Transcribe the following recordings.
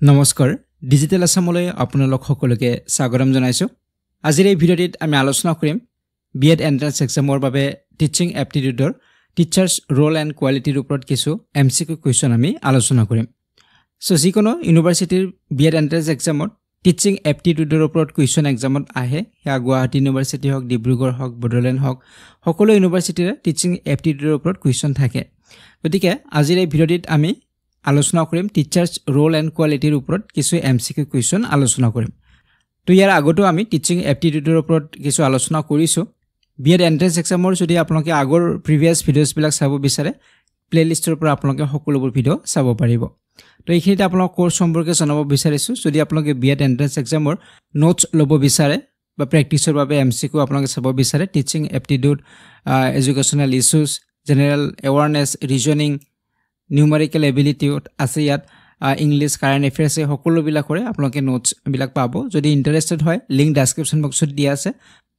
নমস্কাৰ ডিজিটেল আসামলৈ আপোনালোক সকলোকে স্বাগতম জনাইছো আজিৰ এই ভিডিঅ'টিত আমি আলোচনা কৰিম বিএড এন্ট্ৰেন্স এক্সামৰ বাবে টিচিং এপ্টিটিউডৰ টিচাৰ্ছ ৰোল এণ্ড কোৱালিটিৰ ওপৰত কিছু এমসিকিউ কুৱেশ্যন আমি আলোচনা কৰিম সো যিকোনো ইউনিভাৰ্চিটিৰ বিএড এন্ট্ৰেন্স এক্সামত টিচিং এপ্টিটিউডৰ ওপৰত কুৱেশ্যন এক্সামত আহে या গুৱাহাটী ইউনিভাৰ্চিটি হওক ডিব্ৰুগড় হওক বড়োলেণ্ড হওক সকলো ইউনিভাৰ্চিটিৰে টিচিং এপ্টিটিউডৰ ওপৰত কুৱেশ্যন থাকে গতিকে আজিৰ এই ভিডিঅ'টিত আমি আলোচনা কৰিম টিচাৰ্ছ ৰোল এণ্ড কোৱালিটিৰ ওপৰত কিছু এমসিকিউ কুৱেশ্যন আলোচনা কৰিম তো ইয়াৰ আগতো আমি টিচিং এপ্টিটিউডৰ ওপৰত কিছু আলোচনা কৰিছো বিএড এন্ট্ৰেন্স এক্সামৰ যদি আপোনালোকে আগৰ প্ৰিভিয়াছ ভিডিঅ'ছ বিলাক চাব বিচাৰে প্লেলিষ্টৰ পৰা আপোনালোকে সকলোবোৰ ভিডিঅ' চাব পাৰিব তো এইখিনিতে আপোনালোক কোৰ্ছ সম্পৰ্কে জনাব বিচাৰিছো যদি আপোনালোকে বিএড এন্ট্ৰেন্স এক্সামৰ নোটছ ল'ব বিচাৰে বা প্ৰেক্টিছৰ বাবে এমসিকিউ আপোনালোকে চাব বিচাৰে teaching aptitude educational issues general awareness reasoning numerical ability আছে ইয়াত ইংলিছ কাৰেণ্ট এফেয়াৰ্ছ সকলোবিলাকৰে আপোনালোকে নোটছ বিলাক পাব যদি ইণ্টাৰেষ্টেড হয় লিংক ডেছক্ৰিপশ্যন বক্সত দিয়া আছে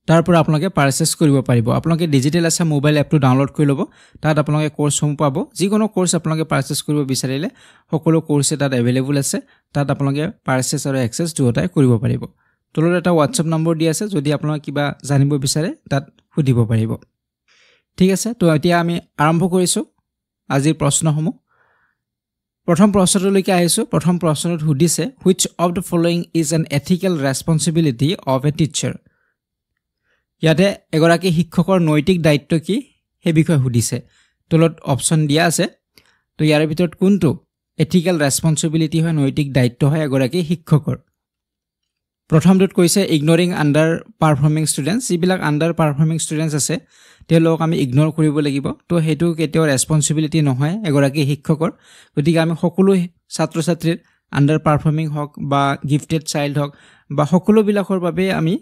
তাৰ পৰা আপোনালোকে পাৰচেজ কৰিব পাৰিব আপোনালোকে ডিজিটেল আসাম মোবাইল এপটো ডাউনলোড কৰি ল'ব তাত আপোনালোকে কোৰ্ছসমূহ পাব যিকোনো কোৰ্ছ আপোনালোকে পাৰচেজ কৰিব বিচাৰিলে সকলো কোৰ্ছে তাত এভেইলেবল আছে তাত আপোনালোকে পাৰচেজ আৰু এক্সেছ দুয়োটাই কৰিব পাৰিব তলত এটা হোৱাটছআপ নম্বৰ দিয়া আছে যদি আপোনালোকে কিবা জানিব বিচাৰে তাত সুধিব পাৰিব ঠিক আছে তো এতিয়া আমি আৰম্ভ কৰিছো আজিৰ প্ৰশ্নসমূহ প্ৰথম প্ৰশ্নটোলৈকে আহিছো প্ৰথম প্ৰশ্নটো সুধিছে which of the following is an ethical responsibility of a teacher ইয়াতে এগৰাকী শিক্ষকৰ নৈতিক দায়িত্ব কি সেই বিষয়ে সুধিছে তলত অপচন দিয়া আছে তো ইয়াৰ ভিতৰত কোনটো এথিক্যাল ৰেসপন্সিবিলিটি হয় নৈতিক দায়িত্ব হয় এগৰাকী শিক্ষকৰ প্ৰথমটোত কৈছে ইগনোৰিং আন্ডাৰ পাৰফৰ্মিং ষ্টুডেন্টস যিবিলাক আন্ডাৰ পাৰফৰ্মিং ষ্টুডেন্টস আছে তেওঁলোকক আমি ইগনোৰ কৰিব লাগিব তো হেতু কেতিয়াও ৰেসপন্সিবিলিটি নহয় এগৰাকী শিক্ষকৰ গতিকে আমি সকলো ছাত্ৰ ছাত্ৰীৰ আন্ডাৰ পাৰফৰ্মিং হওক বা গিফটেড চাইল্ড হওক বা সকলো বিলাকৰ বাবে আমি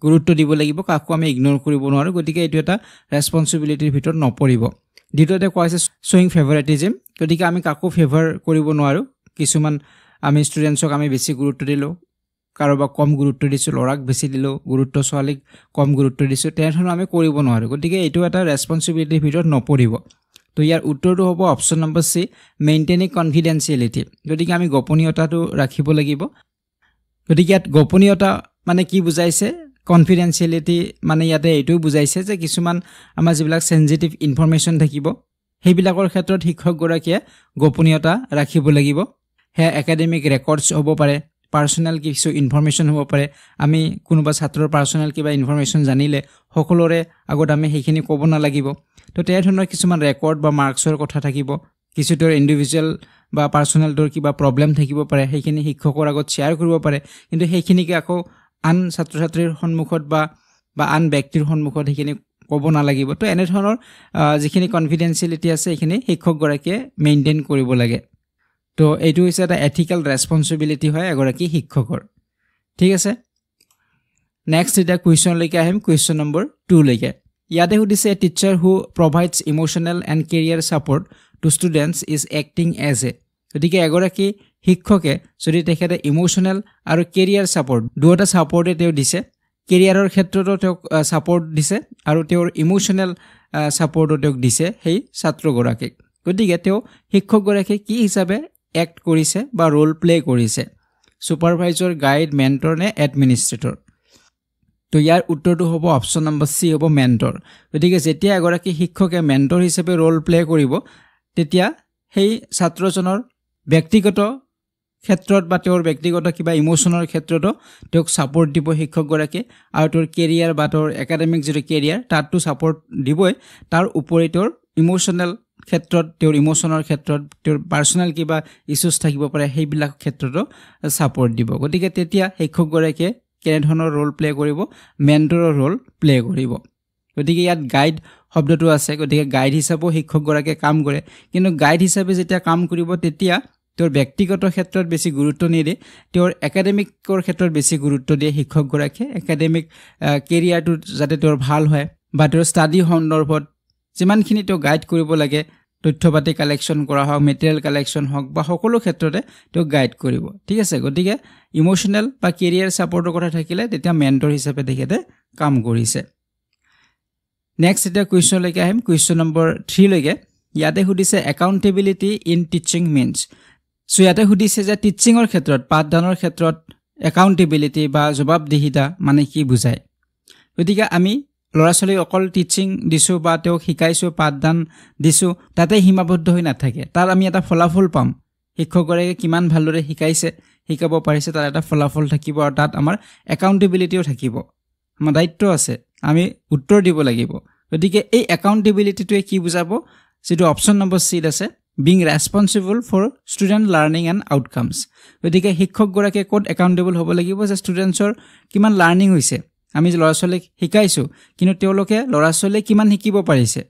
গুৰুত্ব দিব লাগিব কাকো আমি ইগনোৰ কৰিব নোৱাৰো গতিকে এটো এটা ৰেসপন্সিবিলিটিৰ ভিতৰত নপৰিব দ্বিতীয়তে কৈছে শোয়িং ফেভাৰিটিজম গতিকে আমি কাকো ফেভাৰ কৰিব নোৱাৰো কিছুমান আমি ষ্টুডেন্টছক আমি বেছি গুৰুত্ব দিলো কাৰোবাক কম গুৰুত্ব দিছো লৰাক বেছি দিলো গুৰুত্ব ছোৱালীক কম গুৰুত্ব দিছো তেনেধৰণৰ আমি কৰিব নোৱাৰো গতিকে এটো এটা ৰেসপন্সিবিলিটিৰ ভিতৰত নপৰিব তো ইয়াৰ উত্তৰটো হ'ব অপচন নম্বৰ সি মেইনটেইনিং কনফিডেন্সিয়েলিটি গতিকে আমি গোপনীয়তাটো ৰাখিব লাগিব গতিকে ইয়াত গোপনীয়তা মানে কি বুজাইছে কনফিডেন্সিয়েলিটি মানে ইয়াতে এটো বুজাইছে যে কিছুমান আমাৰ যিবিলাক সেনজিটিভ ইনফৰমেশন থাকিব সেইবিলাকৰ ক্ষেত্ৰত শিক্ষক গৰাকীয়ে গোপনীয়তা ৰাখিব লাগিব হে একাডেমিক ৰেকৰ্ডছ হ'ব পাৰে পাৰ্সোনাল কিছু ইনফৰমেশন হ'ব পাৰে আমি কোনোবা ছাত্ৰৰ পাৰ্সোনাল কিবা ইনফৰমেশন জানিলে সকলোৰে আগত আমি সেইখিনি ক'ব না লাগিব তো তেনে ধৰণৰ কিছুমান ৰেকৰ্ড বা মাৰ্কছৰ কথা থাকিব কিছু তোৰ ইন্ডিভিজুৱেল বা পাৰ্সোনাল তোৰ কিবা প্ৰবলেম থাকিব পাৰে সেইখিনি শিক্ষকৰ আগত শেয়াৰ কৰিব পাৰে কিন্তু সেইখিনিকে আকৌ আন ছাত্ৰ ছাত্ৰীৰ সন্মুখত বা আন ব্যক্তিৰ সন্মুখত সেইখিনি ক'ব না লাগিব তো এনে ধৰণৰ যিখিনি কনফিডেন্সিয়েলিটি আছে সেইখিনি শিক্ষক গৰাকীয়ে মেইনটেইন কৰিব লাগে তো এইটো হৈছে এটা এথিক্যাল ৰেসপন্সিবিলিটি হয় এগৰাকী শিক্ষকৰ ঠিক আছে নেক্সট এটা কুৱেশ্যন লৈকে আহিম কুৱেশ্যন নম্বৰ 2 লৈকে ইয়াতে সুধিছে teacher who provides emotional and career support to students is acting as a গতিকে এগৰাকী শিক্ষকে যদি তেখেতে ইমোশনাল আৰু কেৰিয়াৰ সাপোৰ্ট দুটা সাপোৰ্টে তেওঁ দিছে কেৰিয়াৰৰ ক্ষেত্ৰতো তেওঁ সাপোৰ্ট দিছে আৰু তেওঁৰ ইমোশনাল সাপোৰ্টও তেওঁ দিছে সেই ছাত্ৰ গৰাকীক গতিকে তেওঁ শিক্ষক গৰাকী কি হিচাপে এক্ট কৰিছে বা ৰোল প্লে কৰিছে সুপাৰভাইজাৰ গাইড মেন্টৰ নে এডমিনিষ্ট্ৰেটৰ তো ইয়াৰ উত্তৰটো হ'ব অপচন নম্বৰ সি হ'ব মেন্টৰ গতিকে যেতিয়া এগৰাকী শিক্ষকে মেন্টৰ হিচাপে ৰোল প্লে কৰিব তেতিয়া সেই ছাত্ৰজনৰ ব্যক্তিগত ক্ষেত্ৰত বা তেওঁৰ ব্যক্তিগত কিবা ইমোশনৰ ক্ষেত্ৰতো তেওঁক সাপোৰ্ট দিব শিক্ষক গৰাকী আৰু তেওঁৰ কেৰিয়াৰ বা তেওঁৰ একাডেমিক যিটো কেৰিয়াৰ তাতটো সাপোৰ্ট দিবই তাৰ উপৰি তেওঁৰ ইমোশনাল ক্ষেত্ৰত তেওঁৰ ইমোশনৰ ক্ষেত্ৰত তেওঁৰ পাৰ্সোনাল কিবা ইস্যুজ থাকিব পাৰে সেইবিলাক ক্ষেত্ৰতো সাপোৰ্ট দিব গতিকে তেতিয়া শিক্ষক গৰাকীয়ে কেনে ধৰণৰ ৰোল প্লে কৰিব মেন্টৰৰ ৰোল প্লে কৰিব গতিকে ইয়াত গাইড শব্দটো আছে গতিকে গাইড হিচাপে শিক্ষক গৰাকীয়ে কাম কৰে কিন্তু গাইড হিচাপে যেতিয়া কাম কৰিব তেতিয়া তেওঁৰ ব্যক্তিগত ক্ষেত্ৰত বেছি গুৰুত্ব নিদিয়ে তেওঁৰ একাডেমিকৰ ক্ষেত্ৰত বেছি গুৰুত্ব দিয়ে শিক্ষক গৰাকীয়ে একাডেমিক কেৰিয়াৰটো যাতে তেওঁৰ ভাল হয় বা তেওঁৰ ষ্টাডি সন্দৰ্ভত যিমানখিনি তেওঁ গাইড কৰিব লাগে তথ্যপাতি কালেকশ্যন কৰা হওক মেটেৰিয়েল কালেকশ্যন হওক বা সকলো ক্ষেত্ৰতে তেওঁ গাইড কৰিব ঠিক আছে গতিকে ইমোশনাল বা কেৰিয়াৰ সাপোৰ্টৰ কথা থাকিলে তেতিয়া মেন্টৰ হিচাপে তেখেতে কাম কৰিছে নেক্সট এটা কুৱেশ্যন লৈকে আহিম কুৱেশ্যন নম্বৰ 3 লৈকে ইয়াতে সুধিছে accountability in teaching means so ইয়াতে সুধিছে যে টিচিঙৰ ক্ষেত্ৰত পাঠদানৰ ক্ষেত্ৰত একাউণ্টেবিলিটি বা জবাবদিহিতা মানে কি বুজায় গতিকে আমি ল'ৰা ছোৱালীক অকল টিচিং দিছোঁ বা তেওঁক শিকাইছোঁ পাঠদান দিছোঁ তাতে সীমাবদ্ধ হৈ নাথাকে তাৰ আমি এটা ফলাফল পাম শিক্ষকগৰাকীয়ে কিমান ভালদৰে শিকাইছে শিকাব পাৰিছে তাৰ এটা ফলাফল থাকিব আৰু তাত আমাৰ একাউণ্টেবিলিটিও থাকিব আমাৰ দায়িত্ব আছে আমি উত্তৰ দিব লাগিব গতিকে এই একাউণ্টেবিলিটিটোৱে কি বুজাব যেটো অপচন নম্বৰ চি আছে being responsible for student learning and outcomes গতিকে শিক্ষকগৰাকীয়ে ক'ত একাউণ্টেবল হ'ব লাগিব যে ষ্টুডেণ্টছৰ কিমান লাৰ্নিং হৈছে আমি যে ল'ৰা ছোৱালীক শিকাইছোঁ কিন্তু তেওঁলোকে ল'ৰা ছোৱালীয়ে কিমান শিকিব পাৰিছে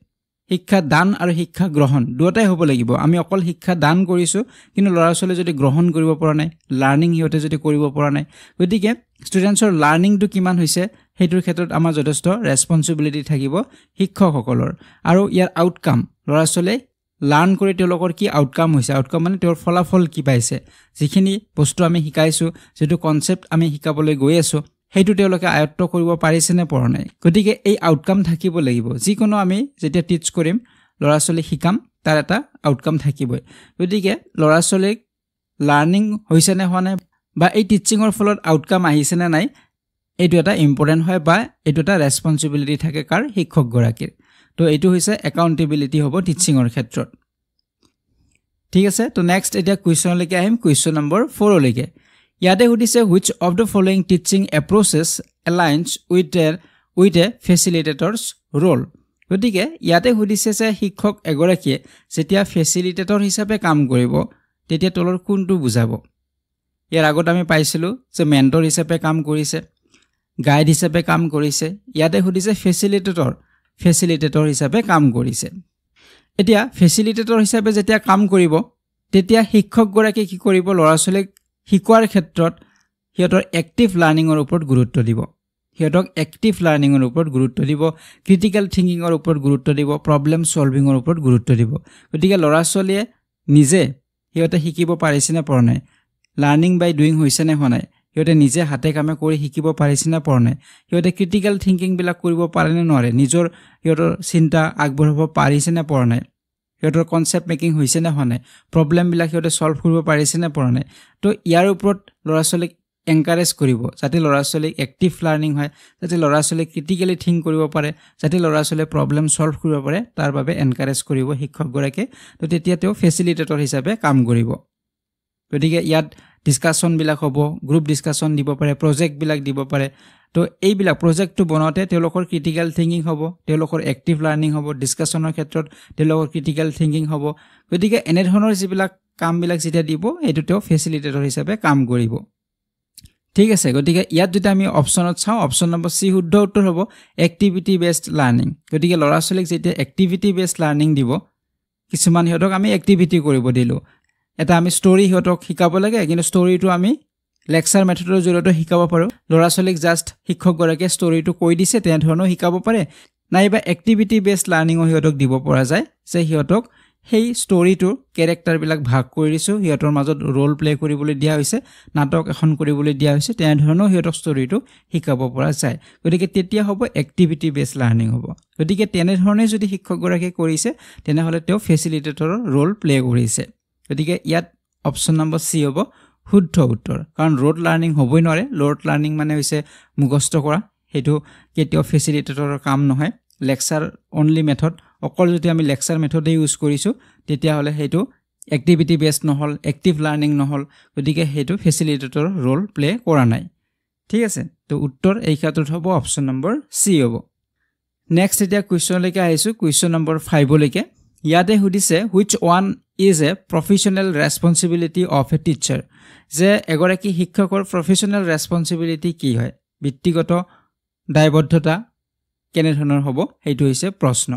শিক্ষা দান আৰু শিক্ষা গ্ৰহণ দুয়োটাই হ'ব লাগিব আমি অকল শিক্ষা দান কৰিছোঁ কিন্তু ল'ৰা ছোৱালীয়ে যদি গ্ৰহণ কৰিব পৰা নাই লাৰ্নিং সিহঁতে যদি কৰিব পৰা নাই গতিকে ষ্টুডেণ্টছৰ লাৰ্নিংটো কিমান হৈছে সেইটোৰ ক্ষেত্ৰত আমাৰ যথেষ্ট ৰেছপঞ্চিবিলিটি থাকিব শিক্ষকসকলৰ আৰু ইয়াৰ আউটকাম ল'ৰা ছোৱালীয়ে লাৰ্ন কৰি তেওঁলোকৰ কি আউটকাম হৈছে আউটকাম মানে তেওঁৰ ফলাফল কি পাইছে যিখিনি বস্তু আমি শিকাইছোঁ যেটো কনচেপ্ট আমি শিকাবলৈ গৈ আছোঁ সেইটো তেওঁলোকে আয়ত্ত কৰিব পাৰিছে নে পৰা নাই গতিকে এই আউটকাম থাকিব লাগিব যিকোনো আমি যেতিয়া টিচ কৰিম ল'ৰা ছোৱালীক শিকাম তাৰ এটা আউটকাম থাকিবই গতিকে ল'ৰা ছোৱালীক লাৰ্নিং হৈছে নে হোৱা নাই বা এই টিচিঙৰ ফলত আউটকাম আহিছে নে নাই এইটো এটা ইম্পৰ্টেণ্ট হয় বা এইটো এটা ৰেছপঞ্চিবিলিটি থাকে কাৰ শিক্ষকগৰাকীৰ তো এইটো হৈছে একাউণ্টেবিলিটি হ'ব টিচিঙৰ ক্ষেত্ৰত ঠিক আছে তো নেক্সট এতিয়া কুৱেশ্যনলৈকে আহিম কুৱেশ্যন নম্বৰ 4 লৈকে ইয়াতে সুধিছে which of the following teaching approaches aligns with a facilitator's role গতিকে ইয়াতে সুধিছে যে শিক্ষক এগৰাকীয়ে যেতিয়া ফেচিলিটেটৰ হিচাপে কাম কৰিব তেতিয়া তলৰ কোনটো বুজাব ইয়াৰ আগত আমি পাইছিলোঁ যে মেন্টৰ হিচাপে কাম কৰিছে গাইড হিচাপে কাম কৰিছে ইয়াতে সুধিছে ফেচিলিটেটৰ হিচাপে কাম কৰিছে এতিয়া ফেচিলিটেটৰ হিচাপে যেতিয়া কাম কৰিব তেতিয়া শিক্ষকগৰাকীয়ে কি কৰিব ল'ৰা ছোৱালীক শিকোৱাৰ ক্ষেত্ৰত সিহঁতৰ এক্টিভ লাৰ্নিঙৰ ওপৰত গুৰুত্ব দিব সিহঁতক এক্টিভ লাৰ্নিঙৰ ওপৰত গুৰুত্ব দিব ক্ৰিটিকেল থিংকিঙৰ ওপৰত গুৰুত্ব দিব প্ৰব্লেম সলভিঙৰ ওপৰত গুৰুত্ব দিব গতিকে ল'ৰা ছোৱালীয়ে নিজে সিহঁতে শিকিব পাৰিছে নে পৰা নাই লাৰ্নিং বাই ডুইং হৈছে নে হোৱা নাই সিহঁতে নিজে হাতে কামে কৰি শিকিব পাৰিছে নে পৰা নাই সিহঁতে ক্ৰিটিকেল থিংকিংবিলাক কৰিব পাৰে নে নোৱাৰে নিজৰ সিহঁতৰ চিন্তা আগবঢ়াব পাৰিছে নে পৰা নাই সিহঁতৰ কনচেপ্ট মেকিং হৈছে নে হোৱা নাই প্ৰব্লেমবিলাক সিহঁতে সলভ কৰিব পাৰিছে নে পৰা নাই তো ইয়াৰ ওপৰত ল'ৰা ছোৱালীক এনকাৰেজ কৰিব যাতে ল'ৰা ছোৱালীক এক্টিভ লাৰ্নিং হয় যাতে ল'ৰা ছোৱালীক ক্ৰিটিকেলি থিংক কৰিব পাৰে যাতে ল'ৰা ছোৱালীয়ে প্ৰব্লেম সলভ কৰিব পাৰে তাৰ বাবে এনকাৰেজ কৰিব শিক্ষকগৰাকীয়ে তো তেতিয়া তেওঁ ফেচিলিটেটৰ হিচাপে কাম কৰিব গতিকে ইয়াত ডিসকাশনবিলাক হ'ব গ্ৰুপ ডিসকাশন দিব পাৰে প্ৰজেক্টবিলাক দিব পাৰে তো এইবিলাক প্ৰজেক্টটো বনাওঁতে তেওঁলোকৰ ক্ৰিটিকেল থিংকিং হ'ব তেওঁলোকৰ এক্টিভ লাৰ্নিং হ'ব ডিসকাশনৰ ক্ষেত্ৰত তেওঁলোকৰ ক্ৰিটিকেল থিংকিং হ'ব গতিকে এনে ধৰণৰ যিবিলাক কামবিলাক যেতিয়া দিব এইটো তেওঁ ফেচিলিটেটৰ হিচাপে কাম কৰিব ঠিক আছে গতিকে ইয়াত যদি আমি অপচনত চাওঁ অপচন নম্বৰ সি শুদ্ধ উত্তৰ হ'ব এক্টিভিটি বেসড লাৰ্নিং গতিকে ল'ৰা ছোৱালীক যেতিয়া এক্টিভিটি বেসড লাৰ্নিং দিব কিছুমান সিহঁতক আমি এক্টিভিটি কৰিব দিলোঁ এটা আমি ষ্টৰী সিহঁতক শিকাব লাগে কিন্তু ষ্টৰীটো আমি লেকচাৰ মেথডৰ জৰিয়তে শিকাব পাৰোঁ ল'ৰা ছোৱালীক জাষ্ট শিক্ষকগৰাকীয়ে ষ্টৰীটো কৈ দিছে তেনেধৰণেও শিকাব পাৰে নাইবা এক্টিভিটি বেসড লাৰ্নিঙো সিহঁতক দিব পৰা যায় যে সিহঁতক সেই ষ্টৰীটোৰ কেৰেক্টাৰবিলাক ভাগ কৰি দিছোঁ সিহঁতৰ মাজত ৰোল প্লে কৰিবলৈ দিয়া হৈছে নাটক এখন কৰিবলৈ দিয়া হৈছে তেনেধৰণেও সিহঁতক ষ্টৰীটো শিকাব পৰা যায় গতিকে তেতিয়া হ'ব এক্টিভিটি বেসড লাৰ্নিং হ'ব গতিকে তেনেধৰণে যদি শিক্ষকগৰাকীয়ে কৰিছে তেনেহ'লে তেওঁ ফেচিলিটেটৰৰ ৰোল প্লে কৰিছে গতিকে ইয়াত অপচন নম্বৰ সি হ'ব শুদ্ধ উত্তৰ কাৰণ ৰোড লাৰ্নিং হ'বই নোৱাৰে ৰোড লাৰ্নিং মানে হৈছে মুখস্থ কৰা সেইটো কেতিয়াও ফেচিলিটেটৰৰ কাম নহয় লেকচাৰ অনলি মেথড অকল যদি আমি লেকচাৰ মেথডে ইউজ কৰিছোঁ তেতিয়াহ'লে সেইটো এক্টিভিটি বেসড নহ'ল এক্টিভ লাৰ্নিং নহ'ল গতিকে সেইটো ফেচিলিটেটৰৰ ৰোল প্লে কৰা নাই ঠিক আছে তো উত্তৰ এই ক্ষেত্ৰত হ'ব অপচন নম্বৰ সি হ'ব নেক্সট এতিয়া কুৱেশ্যনলৈকে আহিছোঁ কুৱেশ্যন নম্বৰ 5 লৈকে ইয়াতে সুধিছে which one is a professional responsibility of a teacher যে এগৰাকী শিক্ষকৰ প্ৰফেশনাল ৰেসপন্সিবিলিটি কি হয় ব্যক্তিগত দায়বদ্ধতা কেনে ধৰণৰ হ'ব সেইটো হৈছে প্ৰশ্ন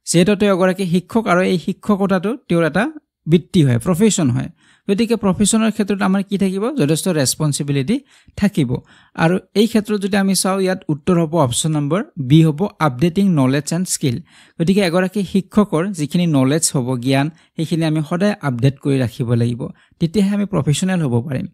যেহেতু তেওঁ এগৰাকী শিক্ষক আৰু এই শিক্ষকতাটো তেওঁৰ এটা বৃত্তি হয় প্ৰফেশন হয় গতিকে প্ৰফেশনৰ ক্ষেত্ৰত আমাৰ কি থাকিব যথেষ্ট ৰেসপন্সিবিলিটি থাকিব আৰু এই ক্ষেত্ৰত যদি আমি চাওঁ ইয়াত উত্তৰ হ'ব অপচন নম্বৰ বি হ'ব আপডেটিং নলেজ এণ্ড স্কিল গতিকে এগৰাকী শিক্ষকৰ যিখিনি নলেজ হ'ব জ্ঞান সেইখিনি আমি সদায় আপডেট কৰি ৰাখিব লাগিব তেতিয়াহে আমি প্ৰফেশনেল হ'ব পাৰিম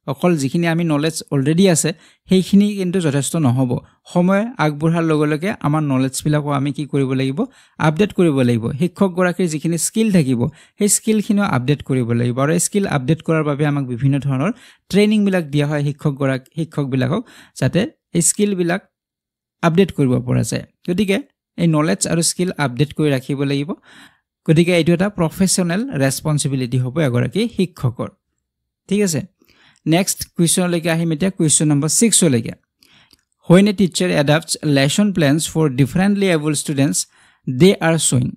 অকল যিখিনি আমি নলেজ অলৰেডি আছে সেইখিনি কিন্তু যথেষ্ট নহব সময় আগবঢ়াৰ লগে লগে আমাৰ নলেজবিলাকো আমি কি কৰিব লাগিব আপডেট কৰিব লাগিব শিক্ষকগৰাকীৰ যিখিনি স্কিল থাকিব সেই স্কিলখিনিও আপডেট কৰিব লাগিব আৰু স্কিল আপডেট কৰাৰ বাবে আমাক বিভিন্ন ধৰণৰ ট্ৰেইনিংবিলাক দিয়া হয় শিক্ষকবিলাকক যাতে এই স্কিলবিলাক আপডেট কৰিব পৰা যায় গতিকে এই নলেজ আৰু স্কিল আপডেট কৰি ৰাখিব লাগিব গতিকে এইটো এটা প্ৰফেশনেল ৰেসপন্সিবিলিটি হ'ব এগৰাকী শিক্ষকৰ ঠিক আছে নেক্সট কুৱেশ্যনলৈকে আহিম এতিয়া কুৱেশ্যন নম্বৰ 6 লৈকে When a teacher adapts lesson plans for differently able students they are showing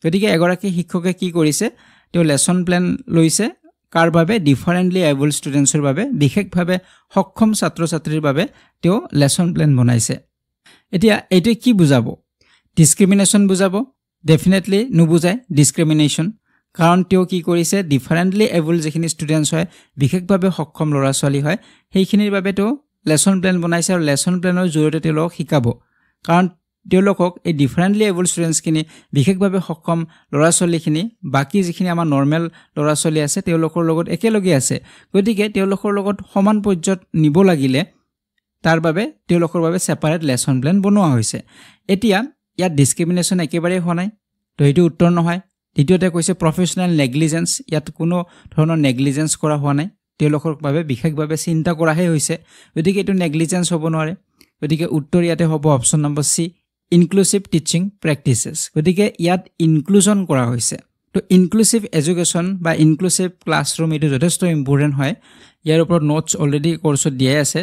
গতিকে এগৰাকী শিক্ষকে কি কৰিছে তেওঁ লেসন প্ল্যান লৈছে কাৰ বাবে ডিফাৰেন্টলি এবল ষ্টুডেন্টছৰ বাবে বিশেষভাৱে সক্ষম ছাত্ৰ-ছাত্ৰীৰ বাবে তেওঁ লেসন প্ল্যান বনাইছে এতিয়া এইটো কি বুজাব ডিসক্ৰিমিনেশন বুজাব ডেফিনেটলি নুবুজায় ডিসক্ৰিমিনেশন কাৰণ তেওঁ কি কৰিছে ডিফাৰেন্টলি এবল যিখিনি ষ্টুডেন্টছ হয় বিশেষভাৱে সক্ষম ল'ৰা ছোৱালী হয় সেইখিনিৰ বাবে তেওঁ লেসন প্ল্যান বনাইছে আৰু লেসন প্ল্যানৰ জৰিয়তে তেওঁলোকক শিকাব কাৰণ তেওঁলোকক এই ডিফাৰেন্টলি এবল ষ্টুডেন্টছখিনি বিশেষভাৱে সক্ষম ল'ৰা ছোৱালীখিনি বাকি যিখিনি আমাৰ নৰ্মেল ল'ৰা ছোৱালী আছে তেওঁলোকৰ লগত একেলগে আছে গতিকে তেওঁলোকৰ লগত সমান পৰ্যায়ত নিব লাগিলে তাৰ বাবে তেওঁলোকৰ বাবে সেপাৰেট লেসন প্ল্যান বনোৱা হৈছে এতিয়া ইয়াত ডিসক্ৰিমিনেশন একেবাৰে হোৱা নাই তো এইটো উত্তৰ নহয় দ্বিতীয়তে কৈছে প্ৰফেশনাল নেগলিজেন্স ইয়াত কোনো ধৰণৰ নেগলিজেন্স কৰা হোৱা নাই তেওঁলোকৰ বাবে বিশেষভাৱে চিন্তা কৰাহে হৈছে গতিকে এইটো নেগলিজেন্স হ'ব নোৱাৰে গতিকে উত্তৰ ইয়াতে হ'ব অপচন নম্বৰ সি ইনক্লুসিভ টিচিং প্ৰেক্টিসেস গতিকে ইয়াত ইনক্লুজন কৰা হৈছে তো ইনক্লুসিভ এডুকেশন বা ইনক্লুসিভ ক্লাছৰুম এটো যথেষ্ট ইম্পৰ্টেন্ট হয় ইয়াৰ ওপৰত নোটছ অলৰেডি কোৰ্সত দিয়াই আছে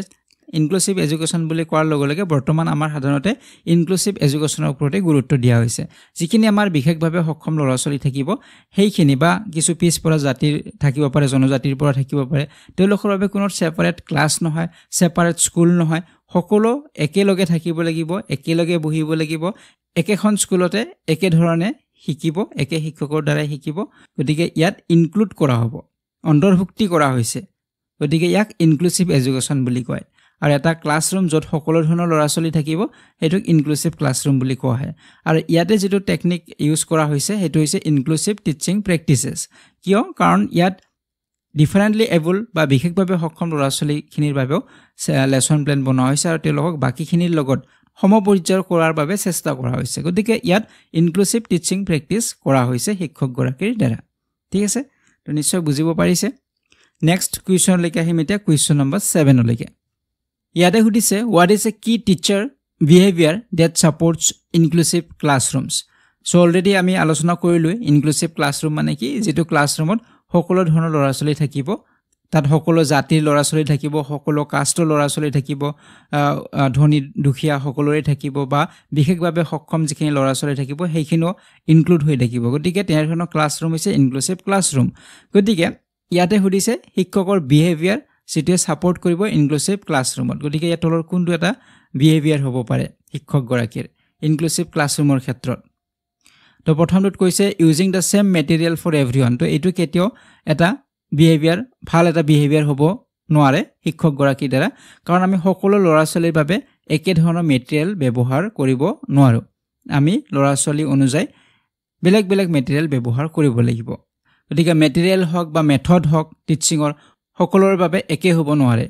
ইনক্লুসিভ এডুকেশন বুলি কোৱাৰ লগে লগে বৰ্তমান আমাৰ সাধাৰণতে ইনক্লুসিভ এডুকেশনৰ ওপৰতে গুৰুত্ব দিয়া হৈছে যিখিনি আমাৰ বিশেষভাৱে সক্ষম ল'ৰা ছোৱালী থাকিব সেইখিনি বা কিছু পিছপৰা জাতিৰ থাকিব পাৰে জনজাতিৰ পৰা থাকিব পাৰে তেওঁলোকৰ বাবে কোনো সেপাৰেট ক্লাছ নহয় সেপাৰেট স্কুল নহয় সকলো একেলগে থাকিব লাগিব একেলগে বহিব লাগিব একেখন স্কুলতে একে ধৰণে শিকিব একে শিক্ষকৰ দ্বাৰা শিকিব গতিকে ইয়াত ইনক্লুড কৰা হ'ব অন্তৰ্ভুক্তি কৰা হৈছে গতিকে ইয়াক ইনক্লুসিভ এডুকেশন বুলি কয় আৰু এটা ক্লাছৰুম যত সকলো ধৰণৰ ল'ৰা ছোৱালী থাকিব হেতুক ইনক্লুসিভ ক্লাছৰুম বুলি কোৱা হয় আৰু ইয়াতে যেটো টেকনিক ইউজ কৰা হৈছে হেতু হৈছে ইনক্লুসিভ টিচিং প্ৰেক্টিসেস কিয় কাৰণ ইয়াত ডিফাৰেন্টলি এবল বা বিশেষভাৱে সক্ষম ল'ৰা ছোৱালীখিনিৰ বাবেও লেসন প্ল্যান বনোৱা হৈছে আৰু তেওঁলোকক বাকিখিনিৰ লগত সমপৰ্যায়ৰ কৰাৰ বাবে চেষ্টা কৰা হৈছে গতিকে ইয়াত ইনক্লুসিভ টিচিং প্ৰেক্টিস কৰা হৈছে শিক্ষকগৰাকীৰ দ্বাৰা ঠিক আছে তো নিশ্চয় বুজিব পাৰিছে নেক্সট কুৱেশ্যন লৈকে আহিম এতিয়া কুৱেশ্যন নম্বৰ 7 লৈকে ইয়াতে সুধিছে what is a key teacher behavior that supports inclusive classrooms so already আমি আলোচনা কৰিলো inclusive classroom মানে কি যেটো ক্লাছৰুমত সকলো ধৰণৰ ল'ৰা ছোৱালী থাকিব তাত সকলো জাতিৰ ল'ৰা ছোৱালী থাকিব সকলো কাষ্টৰ ল'ৰা ছোৱালী থাকিব ধনী দুখীয়া সকলোৰে থাকিব বা বিশেষভাৱে সক্ষম যিখিনি ল'ৰা ছোৱালী থাকিব সেইখিনিও ইনক্লুড হৈ থাকিব গতিকে তেনে ধৰণৰ ক্লাছৰুম হৈছে ইনক্লুসিভ ক্লাছৰুম গতিকে ইয়াতে সুধিছে শিক্ষকৰ বিহেভিয়াৰ সিটোৱে সাপোৰ্ট কৰিব ইনক্লুসিভ ক্লাছৰুমত গতিকে ইয়াত তলৰ কোনটো এটা বিহেভিয়াৰ হ'ব পাৰে শিক্ষকগৰাকীৰ ইনক্লুসিভ ক্লাছৰুমৰ ক্ষেত্ৰত তো প্ৰথমটোত কৈছে using the same material for everyone তো এইটো কেতিয়াও এটা বিহেভিয়াৰ ভাল এটা বিহেভিয়াৰ হ'ব নোৱাৰে শিক্ষকগৰাকীৰ দ্বাৰা কাৰণ আমি সকলো ল'ৰা ছোৱালীৰ বাবে একে ধৰণৰ মেটেৰিয়েল ব্যৱহাৰ কৰিব নোৱাৰো আমি ল'ৰা ছোৱালী অনুযায়ী বেলেগ বেলেগ মেটেৰিয়েল ব্যৱহাৰ কৰিব লাগিব গতিকে মেটেৰিয়েল হওক বা মেথড হওক টিচিংৰ সকলোৰ বাবে একে হ'ব নোৱাৰে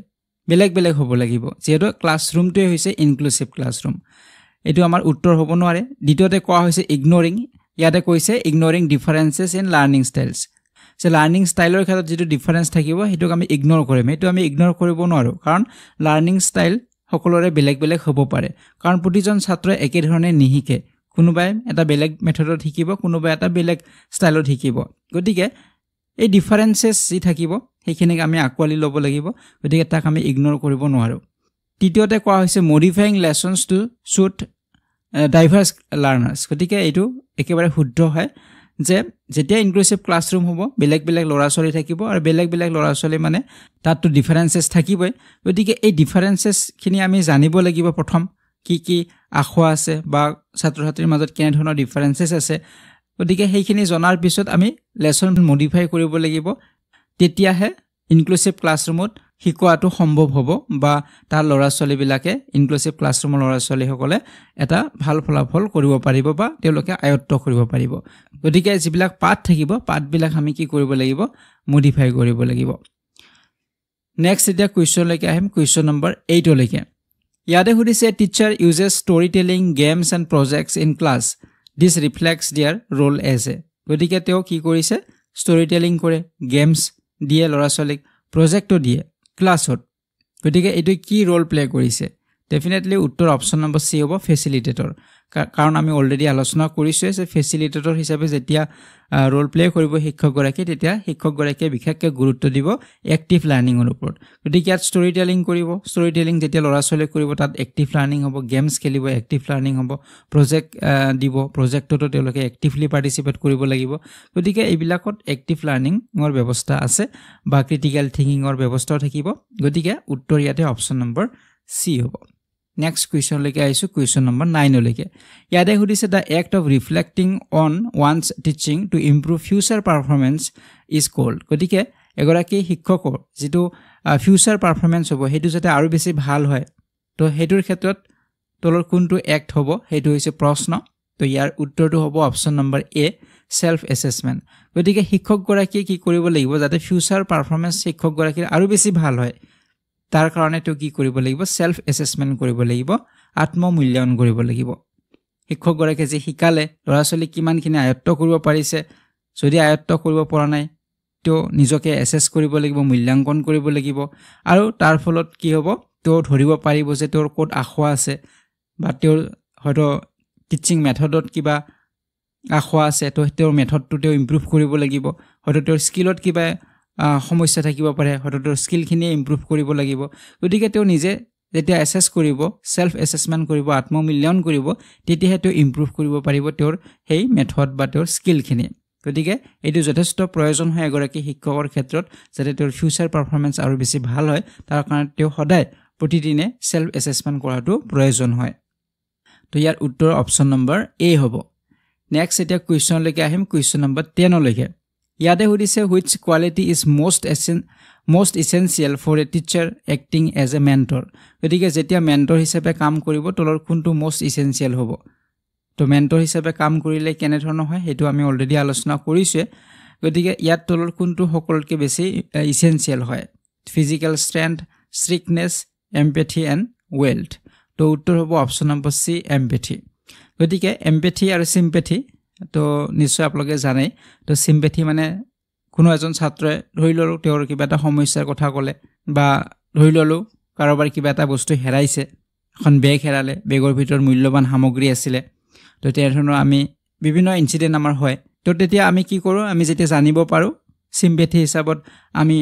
বেলেগ বেলেগ হ'ব লাগিব যেটো ক্লাছৰুমটোৱে হৈছে ইনক্লুসিভ ক্লাছৰুম এটো আমাৰ উত্তৰ হ'ব নোৱাৰে দ্বিতীয়তে কোৱা হৈছে ইগনোৰিং ইয়াতে কৈছে ইগনোৰিং ডিফাৰেন্সেস ইন লাৰ্নিং ষ্টাইলছ যে লাৰ্নিং ষ্টাইলৰ ক্ষেত্ৰত যেটো ডিফাৰেন্স থাকিব হেতুক আমি ইগনোৰ কৰিম হেতু আমি ইগনোৰ কৰিব নোৱাৰো কাৰণ লাৰ্নিং ষ্টাইল সকলোৰে বেলেগ বেলেগ হ'ব পাৰে কাৰণ প্ৰতিজন ছাত্ৰই একে ধৰণে নিহিকে কোনোবাই এটা বেলেগ মেথডত শিকিব কোনোবাই এটা বেলেগ ষ্টাইলত শিকিব গতিকে এই ডিফাৰেন্সেস যি থাকিব সেইখিনিক আমি আকোৱালি ল'ব লাগিব গতিকে তাক আমি ইগনোৰ কৰিব নোৱাৰো তৃতীয়তে কোৱা হৈছে মডিফাইং লেসনস টু সুট ডাইভাৰ্স লাৰ্নাৰ্স গতিকে এইটো একেবাৰে শুদ্ধ হয় যে যেতিয়া ইনক্লুসিভ ক্লাছৰুম হ'ব বেলেগ বেলেগ ল'ৰা ছোৱালী থাকিব আৰু বেলেগ বেলেগ ল'ৰা ছোৱালী মানে তাতটো ডিফাৰেন্সেস থাকিবই গতিকে এই ডিফাৰেন্সেস খিনি আমি জানিব লাগিব প্ৰথম কি আখোৱা আছে বা ছাত্ৰ ছাত্ৰীৰ মাজত কেনে ধৰণৰ ডিফাৰেন্সেস আছে গতিকে সেইখিনি জনাৰ পিছত আমি লেসন মডিফাই কৰিব লাগিব তেতিয়াহে ইনক্লুসিভ ক্লাছৰুমত শিকোৱাটো সম্ভৱ হ'ব বা তাৰ ল'ৰা ছোৱালী বিলাকে ইনক্লুসিভ ক্লাছৰুমৰ ল'ৰা ছোৱালী সকলে এটা ভাল ফলাফল কৰিব পাৰিব বা তেওঁলোকে আয়ত্ত কৰিব পাৰিব গতিকে যিবিলাক পাঠ থাকিব পাঠবিলাক আমি কি কৰিব লাগিব মডিফাই কৰিব লাগিব নেক্সট এতিয়া কুৱেশ্যনলৈকে আহিম কুৱেশ্যন নম্বৰ 8 লৈকে ইয়াতে সুধিছে teacher uses story telling games and projects in class this reflects their role as a গতিকে তেওঁ কি কৰিছে ষ্টৰী টেলিং কৰে গেমছ দিয়ে ল'ৰা ছোৱালীক প্ৰজেক্টও দিয়ে ক্লাছত গতিকে এইটো কি ৰোল প্লে কৰিছে ডেফিনেটলি উত্তৰ অপশ্যন নম্বৰ চি হ'ব ফেচিলিটেটৰ কাৰণ আমি অলৰেডি আলোচনা কৰিছোৱে যে ফেচিলিটেটৰ হিচাপে যেতিয়া ৰোল প্লে কৰিব শিক্ষকগৰাকী তেতিয়া শিক্ষকগৰাকীয়ে বিশেষকৈ গুৰুত্ব দিব এক্টিভ লাৰ্ণিঙৰ ওপৰত গতিকে ইয়াত ষ্টৰী টেলিং কৰিব ষ্টৰী টেলিং যেতিয়া ল'ৰা ছোৱালীক কৰিব তাত এক্টিভ লাৰ্ণিং হ'ব গেমছ খেলিব এক্টিভ লাৰ্ণিং হ'ব প্ৰজেক্ট দিব প্ৰজেক্টতো তেওঁলোকে এক্টিভলি পাৰ্টিচিপেট কৰিব লাগিব গতিকে এইবিলাকত এক্টিভ লাৰ্ণিঙৰ ব্যৱস্থা আছে বা ক্ৰিটিকেল থিংকিঙৰ ব্যৱস্থাও থাকিব গতিকে উত্তৰ ইয়াতে অপশ্যন নম্বৰ চি হ'ব নেক্সট কুৱেশ্যনলৈকে আহিছোঁ কুৱেশ্যন নম্বৰ 9 লৈকে ইয়াতে সুধিছে the act of reflecting on one's teaching to improve future performance is called গতিকে এগৰাকী শিক্ষকৰ যিটো ফিউচাৰ পাৰফৰ্মেঞ্চ হ'ব সেইটো যাতে আৰু বেছি ভাল হয় তো সেইটোৰ ক্ষেত্ৰত তলৰ কোনটো এক্ট হ'ব সেইটো হৈছে প্ৰশ্ন তো ইয়াৰ উত্তৰটো হ'ব option number a self assessment গতিকে শিক্ষকগৰাকীয়ে কি কৰিব লাগিব যাতে ফিউচাৰ পাৰফৰ্মেঞ্চ শিক্ষকগৰাকীৰ আৰু বেছি ভাল হয় তাৰ কাৰণে তো কি কৰিব লাগিব সেলফ এছেছমেণ্ট কৰিব লাগিব আত্মমূল্যায়ন কৰিব লাগিব শিক্ষকগৰাকীয়ে যে শিকালে ল'ৰা ছোৱালী কিমানখিনি আয়ত্ত কৰিব পাৰিছে যদি আয়ত্ত কৰিব পৰা নাই তো নিজকে এছেছ কৰিব লাগিব মূল্যাংকন কৰিব লাগিব আৰু তাৰ ফলত কি হ'ব তেওঁ ধৰিব পাৰিব যে তেওঁৰ ক'ত আখোৱা আছে বা তেওঁৰ হয়তো টিচিং মেথডত কিবা আখোৱা আছে তো তেওঁৰ মেথডটো তেওঁ ইম্প্ৰুভ কৰিব লাগিব হয়তো তেওঁৰ স্কিলত কিবা সমস্যা থাকিব পাৰে হয়তো তেওঁৰ স্কিলখিনি ইম্প্ৰুভ কৰিব লাগিব গতিকে তেওঁ নিজে যেতিয়া এছেছ কৰিব সেলফ এছেছমেণ্ট কৰিব আত্মমূল্যায়ন কৰিব তেতিয়াহে তেওঁ ইম্প্ৰুভ কৰিব পাৰিব তেওঁৰ সেই মেথড বা তেওঁৰ স্কিলখিনি গতিকে এইটো যথেষ্ট প্ৰয়োজন হয় এগৰাকী শিক্ষকৰ ক্ষেত্ৰত যাতে তেওঁৰ ফিউচাৰ পাৰফৰ্মেঞ্চ আৰু বেছি ভাল হয় তাৰ কাৰণে তেওঁ সদায় প্ৰতিদিনে সেলফ এছেছমেণ্ট কৰাটো প্ৰয়োজন হয় তো ইয়াৰ উত্তৰ অপশ্যন নম্বৰ এ হ'ব নেক্সট এতিয়া কুৱেশ্যনলৈকে আহিম কুৱেশ্যন নম্বৰ 10 লৈকে ইয়াতে সুধিছে which quality is most essential for a teacher acting as a mentor গতিকে যেতিয়া মেন্টৰ হিচাপে কাম কৰিব তলৰ কোনটো most essential হ'ব তো মেন্টৰ হিচাপে কাম কৰিলে কেনে ধৰণৰ হয় সেইটো আমি অলৰেডি আলোচনা কৰিছোৱে গতিকে ইয়াত তলৰ কোনটো সকলোতকৈ বেছি essential হয় ফিজিক্যাল ষ্ট্ৰেংথ ষ্ট্ৰিকনেছ এম্পেথি এণ্ড ৱেলথ তো উত্তৰ হ'ব অপশ্যন নম্বৰ চি এম্পেথি গতিকে এম্পেথি আৰু চিম্পেথি তো নিশ্চয় আপোনালোকে জানে তো চিম্পেথি মানে কোনো এজন ছাত্ৰই ধৰি ল'লোঁ তেওঁৰ কিবা এটা সমস্যাৰ কথা ক'লে বা ধৰি ল'লোঁ কাৰোবাৰ কিবা এটা বস্তু হেৰাইছে এখন বেগ হেৰালে বেগৰ ভিতৰত মূল্যৱান সামগ্ৰী আছিলে তো তেনেধৰণৰ আমি বিভিন্ন ইনচিডেণ্ট আমাৰ হয় তো তেতিয়া আমি কি কৰোঁ আমি যেতিয়া জানিব পাৰোঁ চিম্পেথি হিচাপত আমি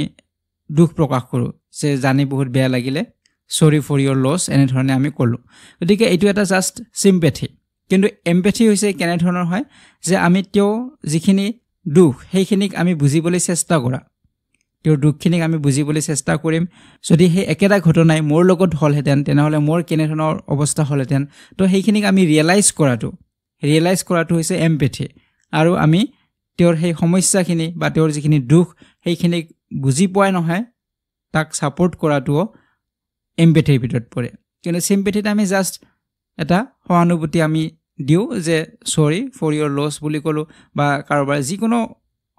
দুখ প্ৰকাশ কৰোঁ যে জানি বহুত বেয়া লাগিলে সৰি ফৰ ইয়ৰ লছ এনেধৰণে আমি ক'লোঁ গতিকে এইটো এটা জাষ্ট চিম্পেথি কিন্তু এম্পেথি হৈছে কেনেধৰণৰ হয় যে আমি তেওঁ যিখিনি দুখ সেইখিনিক আমি বুজিবলৈ চেষ্টা কৰা তেওঁৰ দুখখিনিক আমি বুজিবলৈ চেষ্টা কৰিম যদি সেই একেটা ঘটনাই মোৰ লগত হ'লহেঁতেন তেনেহ'লে মোৰ কেনেধৰণৰ অৱস্থা হ'লহেঁতেন তো সেইখিনিক আমি ৰিয়েলাইজ কৰাটো হৈছে এম্পেথি আৰু আমি তেওঁৰ সেই সমস্যাখিনি বা তেওঁৰ যিখিনি দুখ সেইখিনিক বুজি পোৱাই নহয় তাক ছাপোৰ্ট কৰাটোও এম্পেথিৰ ভিতৰত পৰে কিন্তু চিম্পেথিত আমি জাষ্ট এটা সহানুভূতি আমি দিওঁ যে সৰি ফৰ ইয়ৰ লছ বুলি ক'লোঁ বা কাৰোবাৰ যিকোনো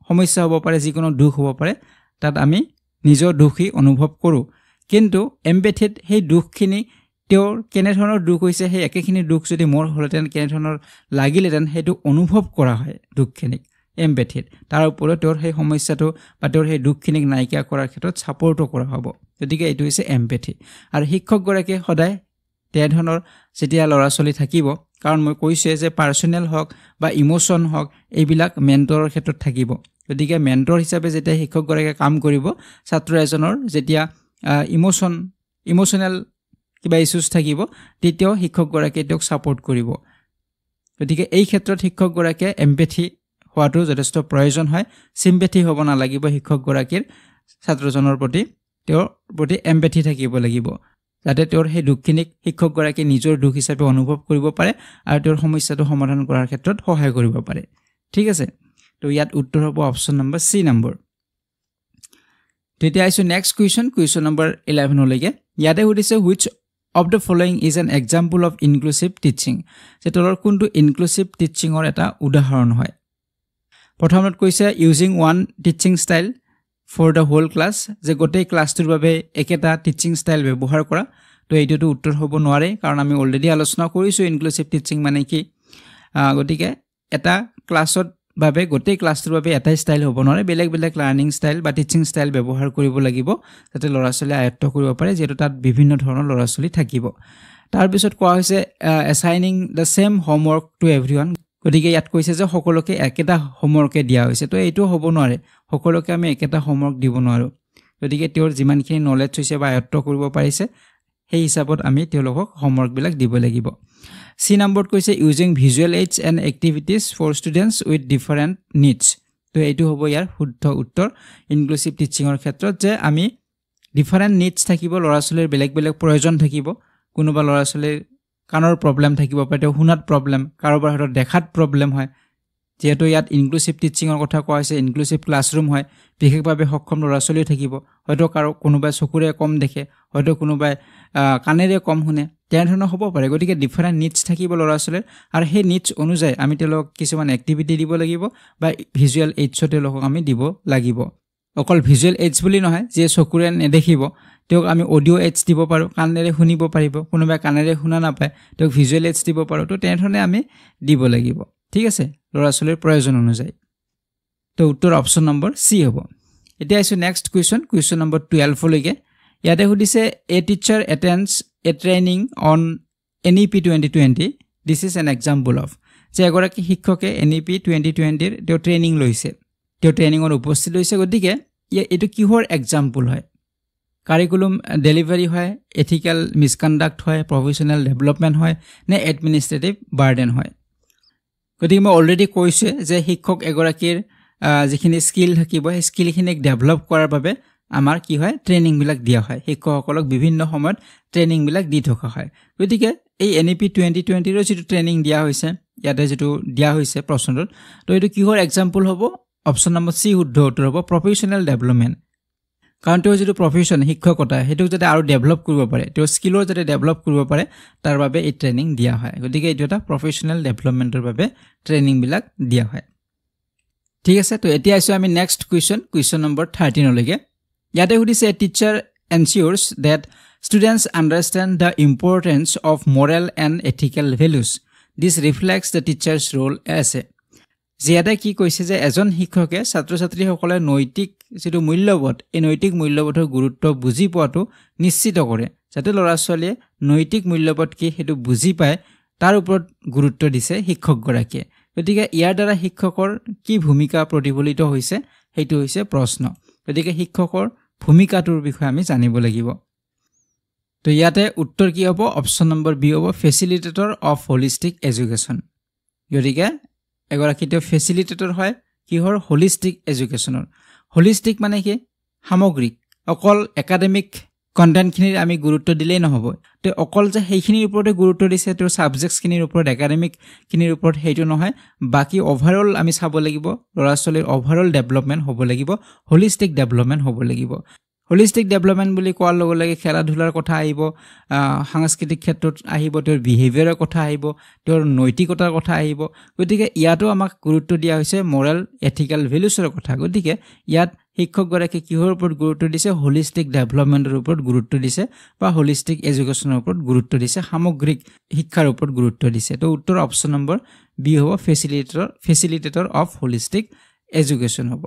সমস্যা হ'ব পাৰে যিকোনো দুখ হ'ব পাৰে তাত আমি নিজৰ দুখী অনুভৱ কৰোঁ কিন্তু এম্পেথিত সেই দুখখিনি তেওঁৰ কেনেধৰণৰ দুখ হৈছে সেই একেখিনি দুখ যদি মোৰ হ'লহেঁতেন কেনেধৰণৰ লাগিলেহেঁতেন সেইটো অনুভৱ কৰা হয় দুখখিনিক এম্পেথিত তাৰ ওপৰত তেওঁৰ সেই সমস্যাটো বা তেওঁৰ সেই দুখখিনিক নাইকিয়া কৰাৰ ক্ষেত্ৰত ছাপোৰ্টো কৰা হ'ব গতিকে এইটো হৈছে এম্পেথি আৰু শিক্ষকগৰাকীয়ে সদায় তেনেধৰণৰ যেতিয়া ল'ৰা ছোৱালী থাকিব কাৰণ মই কৈছোঁৱে যে পাৰ্চনেল হওক বা ইম'শ্যন হওক এইবিলাক মেণ্টৰৰ ক্ষেত্ৰত থাকিব গতিকে মেণ্টৰ হিচাপে যেতিয়া শিক্ষকগৰাকীয়ে কাম কৰিব ছাত্ৰ এজনৰ যেতিয়া ইম'শ্যনেল কিবা ইছ্যুজ থাকিব তেতিয়াও শিক্ষকগৰাকীয়ে তেওঁক ছাপোৰ্ট কৰিব গতিকে এই ক্ষেত্ৰত শিক্ষকগৰাকীয়ে এম্পেথি হোৱাটো যথেষ্ট প্ৰয়োজন হয় চিম্পেথি হ'ব নালাগিব শিক্ষকগৰাকীৰ ছাত্ৰজনৰ প্ৰতি তেওঁৰ প্ৰতি এম্পেথি থাকিব লাগিব যাতে তেওঁৰ সেই দুখখিনিক শিক্ষকগৰাকীয়ে নিজৰ দুখ হিচাপে অনুভৱ কৰিব পাৰে আৰু তেওঁৰ সমস্যাটো সমাধান কৰাৰ ক্ষেত্ৰত সহায় কৰিব পাৰে ঠিক আছে তো ইয়াত উত্তৰ হ'ব অপশ্যন নম্বৰ চি নম্বৰ তেতিয়া আহিছোঁ নেক্সট কুৱেশ্যন নম্বৰ 11 লৈকে ইয়াতে সুধিছে which of the following is an example of inclusive teaching যে তলৰ কোনটো ইনক্লুচিভ টিচিঙৰ এটা উদাহৰণ হয় প্ৰথমত কৈছে using one teaching style for the whole class যে গোটেই ক্লাছটোৰ বাবে একেটা টিচিং ষ্টাইল ব্যৱহাৰ কৰা তো এইটোতো উত্তৰ হ'ব নোৱাৰে কাৰণ আমি অলৰেডি আলোচনা কৰিছোঁ ইনক্লুসিভ টিচিং মানে কি গতিকে এটা ক্লাছত বাবে গোটেই ক্লাছটোৰ বাবে এটাই ষ্টাইল হ'ব নোৱাৰে বেলেগ বেলেগ লাৰ্নিং ষ্টাইল বা টিচিং ষ্টাইল ব্যৱহাৰ কৰিব লাগিব যাতে ল'ৰা ছোৱালীয়ে আয়ত্ত কৰিব পাৰে যেটো তাত বিভিন্ন ধৰণৰ ল'ৰা ছোৱালী থাকিব তাৰ পিছত কোৱা হৈছে assigning the same homework to everyone গতিকে ইয়াত কৈছে যে সকলোকে একেটা হোমৱৰ্কে দিয়া হৈছে তো এইটো হ'ব নোৱাৰে সকলোকে আমি একেটা হোমৱৰ্ক দিব নোৱাৰো গতিকে তেওঁৰ যিমানখিনি নলেজ হৈছে বা আয়ত্ত কৰিব পাৰিছে সেই হিচাপত আমি তেওঁলোকক হোমৱৰ্ক বিলাক দিব লাগিব C নম্বৰত কৈছে using visual aids and activities for students with different needs তো এইটো হ'ব ইয়াৰ শুদ্ধ উত্তৰ ইনক্লুসিভ টিচিংৰ ক্ষেত্ৰত যে আমি different needs থাকিব ল'ৰা ছোৱালীৰ বেলেগ বেলেগ প্ৰয়োজন থাকিব কোনোবা ল'ৰা ছোৱালীৰ কানৰ প্ৰবলেম থাকিব পাৰে শুনাত প্ৰবলেম কাৰোবাৰ হাতত দেখাত প্ৰবলেম হয় যেহেতু ইয়াত ইনক্লুসিভ টিচিংৰ কথা কোৱা হৈছে ইনক্লুসিভ ক্লাছৰুম হয় বিশেষভাৱে সক্ষম ল'ৰা ছোৱালী থাকিব হয়তো কোনোবাই চকুৰে কম দেখে হয়তো কোনোবাই কানেৰে কম শুনে তেনেধৰণৰ হ'ব পাৰে গতিকে ডিফাৰেন্ট নিডছ থাকিব ল'ৰা ছোৱালীৰ আৰু সেই নিডছ অনুযায়ী আমি তেওঁলোকক কিছুমান এক্টিভিটি দিব লাগিব বা ভিজুৱেল এইডছ তেওঁলোকক আমি দিব লাগিব অকল ভিজুৱেল এইডছ বুলি নহয় যে চকুৰে নেদেখিব তেওঁক আমি অডিও এইডছ দিব পাৰো কানেৰে শুনিব পাৰিব কোনোবাই কানেৰে শুনা নাপায় তেওঁক ভিজুৱেল এইডছ দিব পাৰো তো তেনেধৰণে আমি দিব লাগিব ঠিক আছে ল'ৰা ছোৱালীৰ প্ৰয়োজন অনুযায়ী তো উত্তৰ অপচন নম্বৰ সি হ'ব এতিয়া আইছো নেক্সট কুৱেশ্যন নম্বৰ 12 লৈকে ইয়াতে সুধিছে a teacher attends a training on NEP 2020 this is an example of যে এগৰাকী শিক্ষকে NEP 2020 ৰ তেওঁ ট্ৰেইনিং লৈছে তেওঁ ট্ৰেইনিংৰ উপস্থিত হৈছে গতিকে এইটো কিহৰ এক্সাম্পল হয় কাৰিকুলাম ডেলিভাৰি হয় এথিক্যাল মিসকন্ডাক্ট হয় প্ৰফেশনাল ডেভেলপমেন্ট হয় নে এডমিনিষ্ট্ৰেটিভ বাৰ্ডেন হয় গতিকে মই অলৰেডি কৈছে যে শিক্ষক এগৰাকীৰ যিখিনি স্কিল থাকিব সেই স্কিলখিনিক ডেভেলপ কৰাৰ বাবে আমাৰ কি হয় ট্ৰেইনিং বিলাক দিয়া হয় শিক্ষকসকলক বিভিন্ন সময়ত ট্ৰেইনিং বিলাক দি থকা হয় গতিকে এই NEP 2020 ৰ যেটো ট্ৰেইনিং দিয়া হৈছে ইয়াতে যেটো দিয়া হৈছে প্ৰশ্নটোত তো এইটো কিহৰ এক্সাম্পল হ'ব অপচন নম্বৰ সি শুদ্ধ উত্তৰ হ'ব প্ৰফেশনাল ডেভেলপমেন্ট কাৰণ তেওঁ যেটো প্ৰফেশন শিক্ষকতা হেতু যাতে আৰু ডেভেলপ কৰিব পাৰে তেওঁ স্কিলৰ যাতে ডেভেলপ কৰিব পাৰে তাৰ বাবে এই ট্ৰেইনিং দিয়া হয় গতিকে এইটো এটা প্ৰফেশনাল ডেভেলপমেন্টৰ বাবে ট্ৰেইনিং বিলাক দিয়া হয় ঠিক আছে তো এতিয়া আইছো আমি নেক্সট কুৱেশ্যন নম্বৰ 13 লৈকে ইয়াতে সুধিছে teacher ensures that students understand the importance of moral and ethical values this reflects the teacher's role as a জিয়াদা কি কৈছে যে এজন শিক্ষকে ছাত্ৰ ছাত্ৰীসকলে নৈতিক যেটো মূল্যবোধ এই নৈতিক মূল্যবোধৰ গুৰুত্ব বুজি পোৱাটো নিশ্চিত কৰে যাতে ল'ৰা ছোৱালীয়ে নৈতিক মূল্যবোধ কি হেতু বুজি পায় তাৰ ওপৰত গুৰুত্ব দিছে শিক্ষকগৰাকীয়ে গতিকে ইয়াৰ দ্বাৰা শিক্ষকৰ কি ভূমিকা প্ৰতিফলিত হৈছে হেতু হৈছে প্ৰশ্ন গতিকে শিক্ষকৰ ভূমিকাটোৰ বিষয়ে আমি জানিব লাগিব তো ইয়াতে উত্তৰ কি হ'ব অপচন নম্বৰ বি হ'ব ফেসিলিটেটৰ অফ হোলিষ্টিক এডুকেশ্যন গতিকে এগৰাকীটো ফেসিলিটেটৰ হয় কিহৰ হোলিষ্টিক এডুকেশ্যনৰ হোলিষ্টিক মানে কি সামগ্ৰিক অকল একাডেমিক কন্টেন্টখিনিৰ আমি গুৰুত্ব দিলেই নহব তে অকল যে সেইখিনিৰ ওপৰতে গুৰুত্ব দিছে তো সাবজেক্টছখিনিৰ ওপৰত একাডেমিক খিনিৰ ওপৰত হেইটো নহয় বাকি ওভাৰঅল আমি চাব লাগিব ল'ৰা ছোৱালীৰ ওভাৰঅল ডেভেলপমেন্ট হ'ব লাগিব হোলিষ্টিক ডেভেলপমেন্ট হ'ব লাগিব হোলিষ্টিক ডেভেলপমেন্ট বুলি কোৱাৰ লগে লগে খেলা ধুলাৰ কথা আহিব সাংস্কৃতিক ক্ষেত্ৰত আহিব তেওঁৰ বিহেভিয়াৰৰ কথা আহিব তেওঁৰ নৈতিকতাৰ কথা আহিব গতিকে ইয়াতো আমাক গুৰুত্ব দিয়া হৈছে মোৰাল এথিক্যাল ভ্যালুছৰ কথা গতিকে ইয়াত শিক্ষকগৰাকী কিহৰ ওপৰত গুৰুত্ব দিছে হোলিষ্টিক ডেভেলপমেন্টৰ ওপৰত গুৰুত্ব দিছে বা হোলিষ্টিক এডুকেশ্যনৰ ওপৰত গুৰুত্ব দিছে সামগ্ৰিক শিক্ষাৰ ওপৰত গুৰুত্ব দিছে তো উত্তৰ অপচন নম্বৰ বি হ'ব ফেসিলিটেটৰ অফ হোলিষ্টিক এডুকেশ্যন হ'ব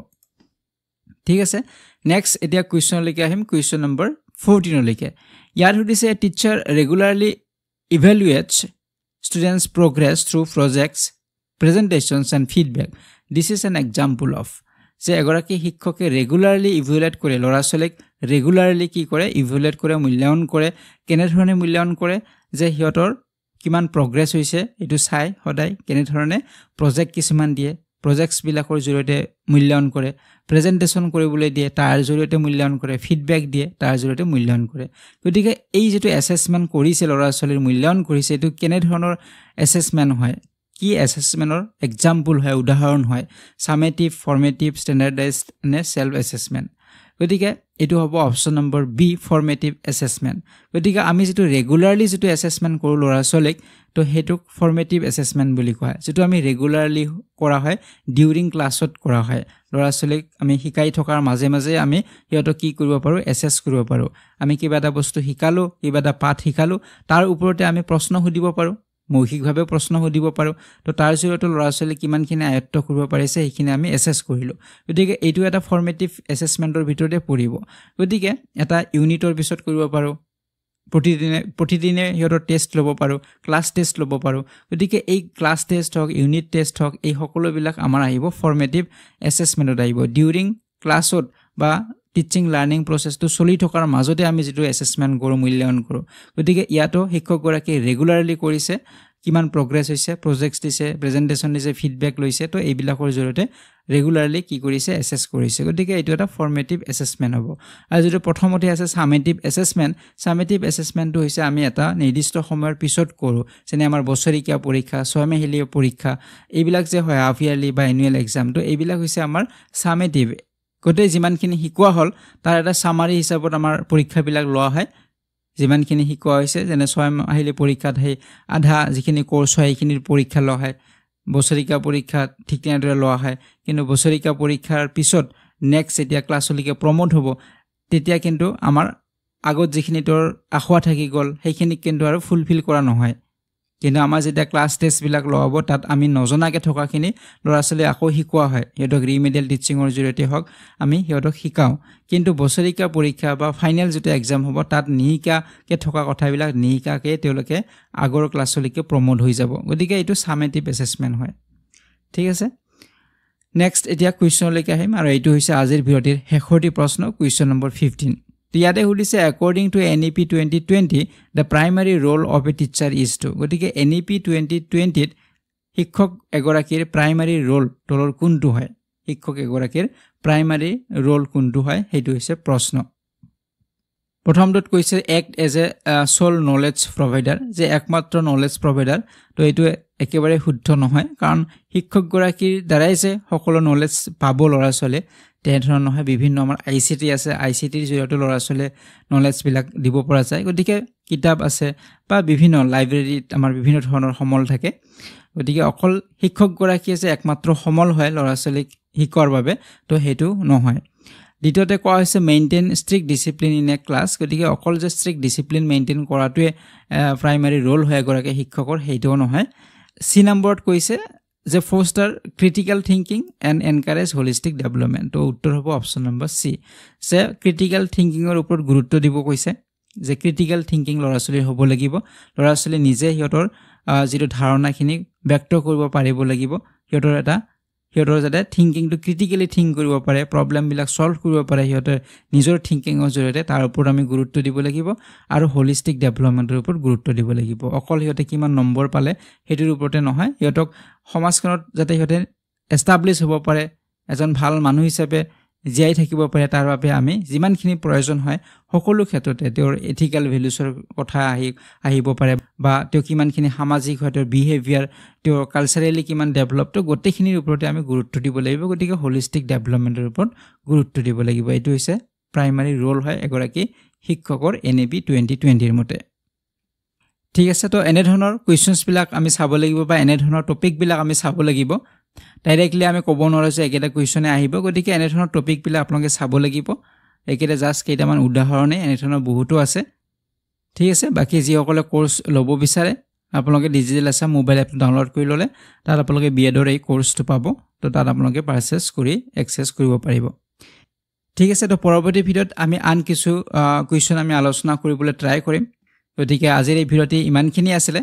ঠিক আছে নেক্সট এতিয়া কুৱেশ্যন লৈকে আহিম কুৱেশ্যন নম্বৰ 14 লৈকে ইয়াত সুধিছে teacher regularly evaluates students progress through projects presentations and feedback this is an example of যে এগৰাকী শিক্ষকে ৰেগুলাৰলি ইভালুৱেট কৰে ল'ৰা ছোৱালীক ৰেগুলাৰলি কি কৰে ইভালুৱেট কৰে মূল্যায়ন কৰে কেনেধৰণে মূল্যায়ন কৰে যে হিয়তৰ কিমান প্ৰগ্ৰেছ হৈছে এটো চাই সদায় কেনেধৰণে প্ৰজেক্ট কিছুমান দিয়ে প্ৰজেক্টস বিলাকৰ জৰিয়তে মূল্যায়ন কৰে প্ৰেজেন্টেশন কৰিবলৈ দিয়ে তাৰ জৰিয়তে মূল্যায়ন কৰে ফিডবেক দিয়ে তাৰ জৰিয়তে মূল্যায়ন কৰে গতিকে এই যেটো এসেসমেন্ট কৰিছে ল'ৰা ছোৱালীৰ মূল্যায়ন কৰিছে এটো কেনে ধৰণৰ এসেসমেন্ট হয় কি এসেসমেন্টৰ এক্সাম্পল হয় উদাহৰণ হয় সামেটিভ ফৰ্মেটিভ ষ্টেণ্ডাৰ্ডাইজড নে সেলফ এসেসমেন্ট গতিকে এটো হ'ব option number B formative assessment গতিকে আমি যেটো ৰেগুলাৰলি যেটো এসেসমেন্ট কৰো ল'ৰা ছোৱালীক তো হেতুক ফৰ্মেটিভ এসেসমেন্ট বুলি কোৱা যেটো আমি ৰেগুলাৰলি কৰা হয় ডিউৰিং ক্লাছত কৰা হয় ল'ৰা ছোৱালীক আমি শিকাই থকাৰ মাজে মাজে আমি সিহঁতক কি কৰিব পাৰোঁ এছেছ কৰিব পাৰোঁ আমি কিবা এটা বস্তু শিকালো কিবা এটা পাঠ শিকালো তাৰ ওপৰতে আমি প্ৰশ্ন সুধিব পাৰোঁ মৌখিকভাৱে প্ৰশ্ন সুধিব পাৰোঁ তো তাৰ জৰিয়তে ল'ৰা ছোৱালী কিমানখিনি আয়ত্ত কৰিব পাৰিছে সেইখিনি আমি এছেছ কৰিলোঁ গতিকে এইটো এটা ফৰ্মেটিভ এছেছমেণ্টৰ ভিতৰতে পৰিব গতিকে এটা ইউনিটৰ পিছত কৰিব পাৰোঁ প্ৰতিদিনে সিহঁতৰ টেষ্ট ল'ব পাৰোঁ ক্লাছ টেষ্ট ল'ব পাৰোঁ গতিকে এই ক্লাছ টেষ্ট হওক ইউনিট টেষ্ট হওক এই সকলোবিলাক আমাৰ আহিব ফৰ্মেটিভ এছেছমেণ্টত আহিব ডিউৰিং ক্লাছত বা টিচিং লাৰ্ণিং প্ৰচেছটো চলি থকাৰ মাজতে আমি যিটো এছেছমেণ্ট কৰোঁ মূল্যায়ন কৰোঁ গতিকে ইয়াতো শিক্ষকগৰাকীয়ে ৰেগুলাৰলি কৰিছে কিমান প্ৰগ্ৰেছ হৈছে প্ৰজেক্টছ দিছে প্ৰেজেণ্টেশ্যন দিছে ফিডবেক লৈছে তো এইবিলাকৰ জৰিয়তে ৰেগুলাৰলি কি কৰিছে এছেছ কৰিছে গতিকে এইটো এটা ফৰ্মেটিভ এছেছমেণ্ট হ'ব আৰু যিটো প্ৰথমতে আছে সামেটিভ এছেছমেণ্টটো হৈছে আমি এটা নিৰ্দিষ্ট সময়ৰ পিছত কৰোঁ যেনে আমাৰ বছৰেকীয়া পৰীক্ষা ছয়মাহিলীয়া পৰীক্ষা এইবিলাক যে হয় হাফ ইয়াৰলি বা এনুৱেল এক্সামটো এইবিলাক হৈছে আমাৰ সামেটিভ গোটেই যিমানখিনি শিকোৱা হ'ল তাৰ এটা সামাৰী হিচাপত আমাৰ পৰীক্ষাবিলাক লোৱা হয় যিমানখিনি শিকোৱা হৈছে যেনে ছয়মাহিলী পৰীক্ষাত সেই আধা যিখিনি কোৰ্চ হয় সেইখিনিৰ পৰীক্ষা লোৱা হয় বছৰেকীয়া পৰীক্ষা ঠিক তেনেদৰে লোৱা হয় কিন্তু বছৰেকীয়া পৰীক্ষাৰ পিছত নেক্সট যেতিয়া ক্লাছলৈকে প্ৰমোট হ'ব তেতিয়া কিন্তু আমাৰ আগত যিখিনি তোৰ আখোৱা থাকি গ'ল সেইখিনিক কিন্তু আৰু ফুলফিল কৰা নহয় কিন্তু আমাৰ যেতিয়া ক্লাছ টেষ্টবিলাক লোৱা হ'ব তাত আমি নজনাকৈ থকাখিনি ল'ৰা ছোৱালী আকৌ শিকোৱা হয় সিহঁতক ৰিমেডিয়েল টিচিঙৰ জৰিয়তে হওক আমি সিহঁতক শিকাওঁ কিন্তু বছৰেকীয়া পৰীক্ষা বা ফাইনেল যেতিয়া এক্সাম হ'ব তাত নিশিকাকৈ থকা কথাবিলাক নিশিকাকৈ তেওঁলোকে আগৰ ক্লাছলৈকে প্ৰমোট হৈ যাব গতিকে এইটো সামেটিভ এছেছমেণ্ট হয় ঠিক আছে নেক্সট এতিয়া কুৱেশ্যনলৈকে আহিম আৰু এইটো হৈছে আজিৰ ভিডিঅ'টিৰ শেষৰটি প্ৰশ্ন কুৱেশ্যন নম্বৰ 15 ইয়াতে সুধিছে according to NEP 2020 the primary role of a teacher is to গতিকে NEP 2020ত শিক্ষক এগৰাকীৰ প্ৰাইমাৰী ৰোল তলৰ কোনটো হয় শিক্ষক এগৰাকীৰ প্ৰাইমাৰী ৰোল কোনটো হয় সেইটো হৈছে প্ৰশ্ন প্ৰথমটোত কৈছে act as a sole knowledge provider যে একমাত্ৰ নলেজ প্ৰভাইডাৰ তো এইটো একেবাৰে শুদ্ধ নহয় কাৰণ শিক্ষকগৰাকীৰ দ্বাৰাই যে সকলো নলেজ পাব ল'ৰা ছোৱালীয়ে তেনেধৰণৰ নহয় বিভিন্ন আমাৰ ICT আছে ICTৰ জৰিয়তে ল'ৰা ছোৱালীয়ে নলেজবিলাক দিব পৰা যায় গতিকে কিতাপ আছে বা বিভিন্ন লাইব্ৰেৰীত আমাৰ বিভিন্ন ধৰণৰ সমল থাকে গতিকে অকল শিক্ষকগৰাকীয়ে যে একমাত্ৰ সমল হয় ল'ৰা ছোৱালীক শিকোৱাৰ বাবে তো সেইটো নহয় দ্বিতীয়তে কোৱা হৈছে maintain strict discipline in a class গতিকে অকল যে ষ্ট্ৰিক্ট ডিচিপ্লিন মেইনটেইন কৰাটোৱে প্ৰাইমাৰী ৰোল হয় এগৰাকী শিক্ষকৰ সেইটোও নহয় চি নম্বৰত কৈছে যে Foster critical thinking and encourage holistic development তো উত্তৰ হ'ব অপশ্যন নম্বৰ চি যে ক্ৰিটিকেল থিংকিঙৰ ওপৰত গুৰুত্ব দিব কৈছে যে ক্ৰিটিকেল থিংকিং ল'ৰা ছোৱালীৰ হ'ব লাগিব ল'ৰা ছোৱালী নিজে সিহঁতৰ যিটো ধাৰণাখিনি ব্যক্ত কৰিব পাৰিব লাগিব সিহঁতৰ যাতে থিংকিংটো ক্ৰিটিকেলি থিংক কৰিব পাৰে প্ৰব্লেমবিলাক ছল্ভ কৰিব পাৰে সিহঁতে নিজৰ থিংকিঙৰ জৰিয়তে তাৰ ওপৰত আমি গুৰুত্ব দিব লাগিব আৰু হলিষ্টিক ডেভেলপমেণ্টৰ ওপৰত গুৰুত্ব দিব লাগিব অকল সিহঁতে কিমান নম্বৰ পালে সেইটোৰ ওপৰতে নহয় সিহঁতক সমাজখনত যাতে সিহঁতে এষ্টাব্লিছ হ'ব পাৰে এজন ভাল মানুহ হিচাপে জীয়াই থাকিব পাৰে তাৰ বাবে আমি যিমানখিনি প্ৰয়োজন হয় সকলো ক্ষেত্ৰতে তেওঁৰ এথিকেল ভেলুছৰ কথা আহিব পাৰে বা তেওঁ কিমানখিনি সামাজিক হয় তেওঁৰ বিহেভিয়াৰ তেওঁৰ কালচাৰেলি কিমান ডেভেলপ তো গোটেইখিনিৰ ওপৰতে আমি গুৰুত্ব দিব লাগিব গতিকে হলিষ্টিক ডেভেলপমেণ্টৰ ওপৰত গুৰুত্ব দিব লাগিব এইটো হৈছে প্ৰাইমাৰী ৰোল হয় এগৰাকী শিক্ষকৰ NEP 2020ৰ মতে ঠিক আছে তো এনেধৰণৰ কুৱেশ্যনছবিলাক আমি চাব লাগিব বা এনেধৰণৰ টপিকবিলাক আমি চাব লাগিব ডাইৰেক্টলি আমি ক'ব নোৱাৰোঁ যে একেটা কুৱেশ্যনে আহিব গতিকে এনেধৰণৰ টপিকবিলাক আপোনালোকে চাব লাগিব একেটা জাষ্ট কেইটামান উদাহৰণে এনেধৰণৰ বহুতো আছে ঠিক আছে বাকী যিসকলে কোৰ্চ ল'ব বিচাৰে আপোনালোকে ডিজিটেল আছাম মোবাইল এপটো ডাউনলোড কৰি ল'লে তাত আপোনালোকে বিএডৰ এই কোৰ্চটো পাব তো তাত আপোনালোকে পাৰচেছ কৰি এক্সেছ কৰিব পাৰিব ঠিক আছে তো পৰৱৰ্তী ভিডিঅ'ত আমি আন কিছু কুৱেশ্যন আমি আলোচনা কৰিবলৈ ট্ৰাই কৰিম গতিকে আজিৰ এই ভিডিঅ'টি ইমানখিনি আছিলে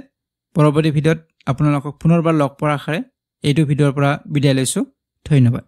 পৰৱৰ্তী ভিডিঅ'ত আপোনালোকক পুনৰবাৰ লগ পোৱাৰ আশাৰে এইটো ভিডিঅ'ৰ পৰা বিদায় লৈছোঁ ধন্যবাদ